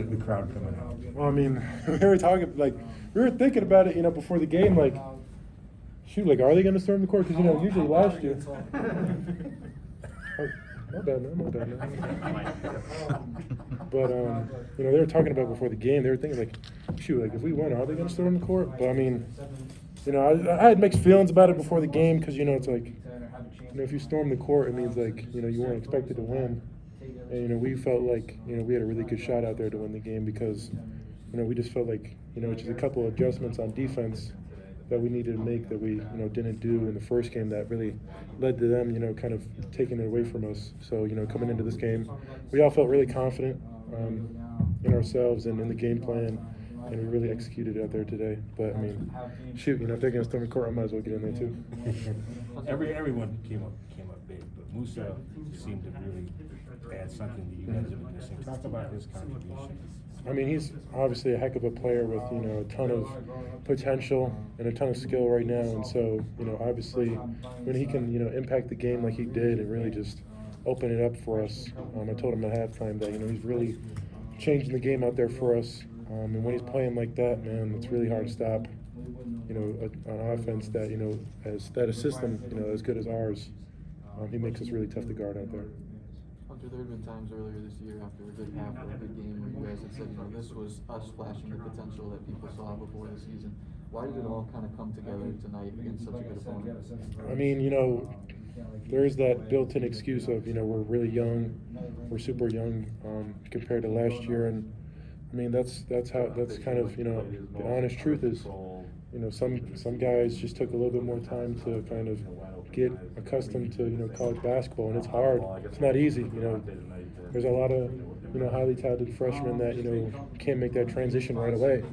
the crowd coming out? Well, I mean, we were thinking about it, before the game, shoot, are they going to storm the court? Because, usually last year. My bad, man. But, they were talking about before the game. They were thinking, shoot, if we win, are they going to storm the court? But, I mean, I had mixed feelings about it before the game because, it's if you storm the court, it means, you weren't expected to win. And, we felt like, we had a really good shot out there to win the game because, we just felt like, just a couple of adjustments on defense that we needed to make that we, didn't do in the first game that really led to them, kind of taking it away from us. So, coming into this game, we all felt really confident in ourselves and in the game plan, and we really executed out there today. But, I mean, shoot, if they're going to storm the court, I might as well get in there too. Everyone came up big, but Musa seemed to really add something that you guys have been missing. Talk about his contribution. I mean, he's obviously a heck of a player with, a ton of potential and a ton of skill right now. And so, obviously when he can, impact the game like he did and really just open it up for us, I told him at halftime that, he's really changing the game out there for us. And when he's playing like that, man, it's really hard to stop, an offense that, a system, as good as ours. He makes us really tough to guard out there. Hunter, there have been times earlier this year after a good half or a good game where you guys had said, this was us flashing the potential that people saw before the season. Why did it all kind of come together tonight against such a good opponent? I mean, there is that built-in excuse of, we're really young, we're super young compared to last year, and I mean that's kind of the honest truth is, some guys just took a little bit more time to kind of get accustomed to college basketball, and it's hard. It's not easy. There's a lot of highly talented freshmen that can't make that transition right away,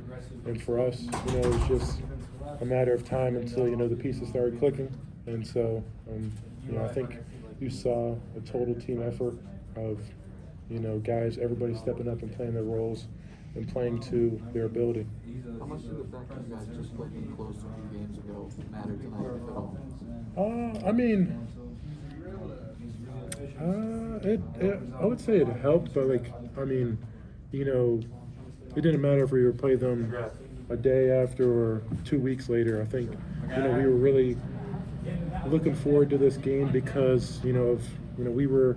and for us, it's just a matter of time until the pieces started clicking, and so I think you saw a total team effort of guys, everybody stepping up and playing their roles and playing to their ability. How much did the fact that you guys just played them close a few games ago matter tonight, if at all? I mean, I would say it helped, but I mean, it didn't matter if we were playing them a day after or 2 weeks later. I think, we were really looking forward to this game because, we were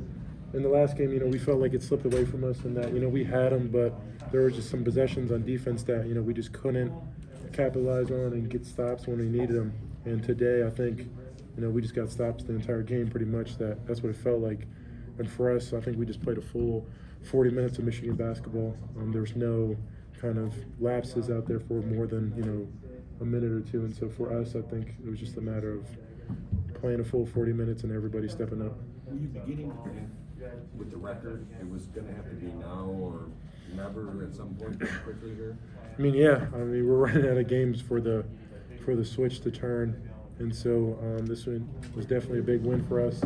in the last game, we felt like it slipped away from us and that, we had them, but there were just some possessions on defense that, we just couldn't capitalize on and get stops when we needed them. And today, I think, we just got stops the entire game pretty much. That's what it felt like. And for us, I think we just played a full 40 minutes of Michigan basketball. There's no kind of lapses out there for more than, a minute or two. And so for us, I think it was just a matter of playing a full 40 minutes and everybody stepping up. Were you beginning to predict with the record it was going to have to be now or never at some point quickly here? I mean, yeah. I mean, we're running out of games for the switch to turn. And so this one was definitely a big win for us.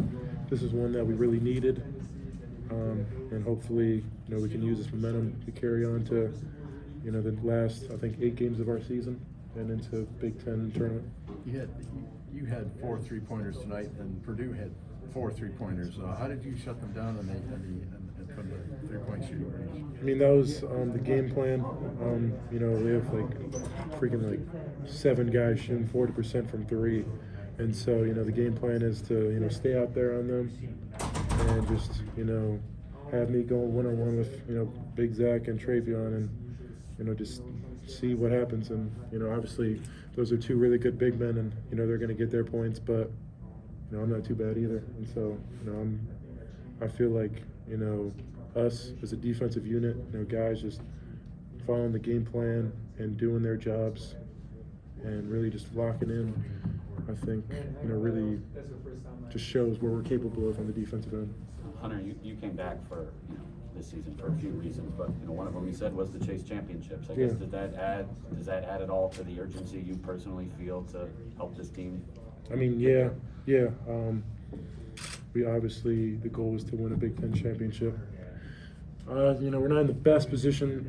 This is one that we really needed. And hopefully, we can use this momentum to carry on to, the last, I think, 8 games of our season and into Big Ten tournament. You had 4 3-pointers tonight, and Purdue had 4 3-pointers. How did you shut them down from the 3-point shooting range? I mean, that was the game plan. We have freaking 7 guys shooting 40% from 3. And so, the game plan is to, stay out there on them and just, have me going one-on-one with, Big Zach and Travion and, just see what happens. And, obviously those are 2 really good big men and, they're going to get their points, but, I'm not too bad either. And so, I feel like, us as a defensive unit, guys just following the game plan and doing their jobs and really just locking in, I think, really just shows what we're capable of on the defensive end. Hunter, you came back for, this season for a few reasons, but, one of them you said was the chase championships. I guess, does that add at all to the urgency you personally feel to help this team? I mean, yeah. We obviously, the goal is to win a Big Ten championship. We're not in the best position,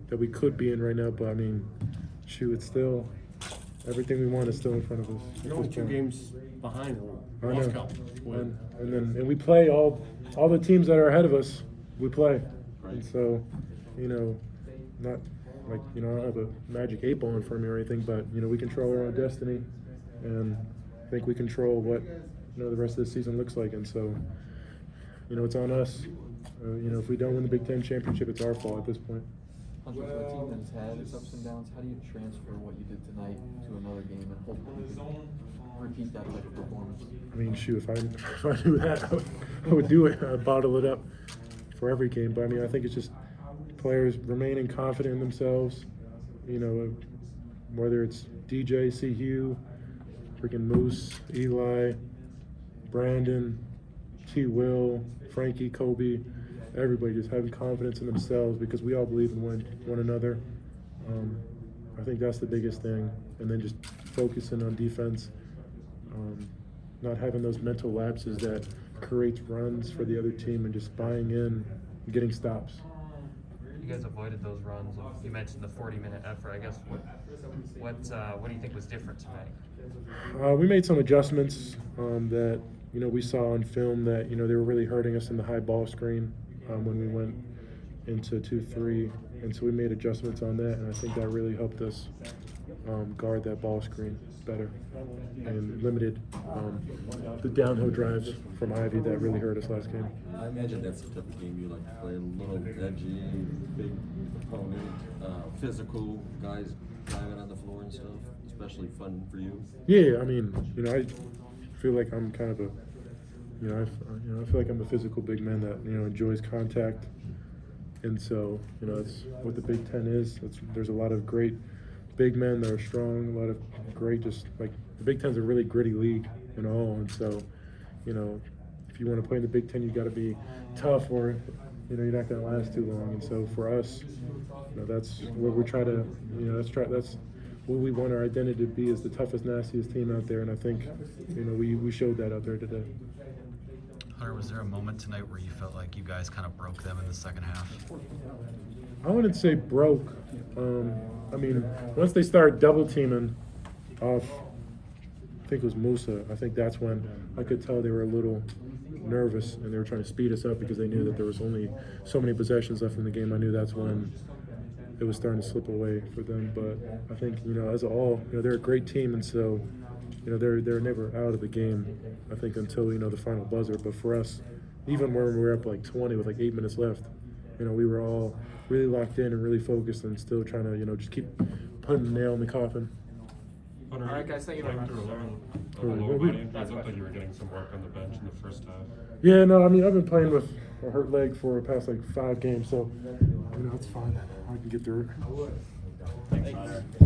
that we could be in right now, but I mean, shoot, it's still, everything we want is still in front of us. You're only 2 games behind. I know. And we play all the teams that are ahead of us. We play, and so you know, not like, you know, I don't have a magic 8 ball in front of me or anything, but, you know, we control our own destiny, and I think we control what, you know, the rest of the season looks like. And so, you know, it's on us. You know, if we don't win the Big Ten championship, it's our fault at this point. Hunter, for a team that has had its ups and downs, how do you transfer what you did tonight to another game and hopefully you can repeat that type of performance? I mean, shoot, if I knew that, I would do it. I'd bottle it up for every game. But I mean, I think it's just players remaining confident in themselves. You know, whether it's DJ, CU, freaking Moose, Eli, Brandon, T. Will, Frankie, Kobe, everybody just having confidence in themselves because we all believe in one another. I think that's the biggest thing. And then just focusing on defense, not having those mental lapses that creates runs for the other team, and just buying in and getting stops. You guys avoided those runs. You mentioned the 40-minute effort. I guess what do you think was different tonight? We made some adjustments that, you know, we saw on film that, you know, they were really hurting us in the high ball screen when we went into 2-3, and so we made adjustments on that, and I think that really helped us guard that ball screen better and limited the downhill drives from Ivy that really hurt us last game. I imagine that's the type of game you like to play, a little edgy, big opponent, physical, guys driving on the floor and stuff, especially fun for you. Yeah, I mean, you know, I feel like I'm kind of a, I feel like I'm a physical big man that, you know, enjoys contact, and so, you know, that's what the Big Ten is. There's a lot of great big men that are strong, a lot of great, just like the Big Ten's a really gritty league and all, and so, you know, if you want to play in the Big Ten, you got to be tough, or, you know, you're not going to last too long. And so for us, you know, that's what we're trying to, you know, that's what we want our identity to be, is the toughest, nastiest team out there, and I think, you know, we showed that out there today. Hunter, was there a moment tonight where you felt like you guys kind of broke them in the second half? I wouldn't say broke. I mean, once they started double teaming off, I think it was Musa, I think that's when I could tell they were a little nervous and they were trying to speed us up because they knew that there was only so many possessions left in the game. I knew that's when it was starting to slip away for them. But I think, you know, as a whole, you know, they're a great team, and so, you know, they're never out of the game, I think, until, you know, the final buzzer. But for us, even when we were up like 20 with like 8 minutes left, you know, we were all really locked in and really focused and still trying to, you know, just keep putting the nail in the coffin. All right, guys, thank you very much. Well, Lower we- body, it looked like you were getting some work on the bench in the first half. Yeah, no, I mean, I've been playing with a hurt leg for the past like 5 games, so, you know, it's fine. I can get through it. Thanks, Hunter.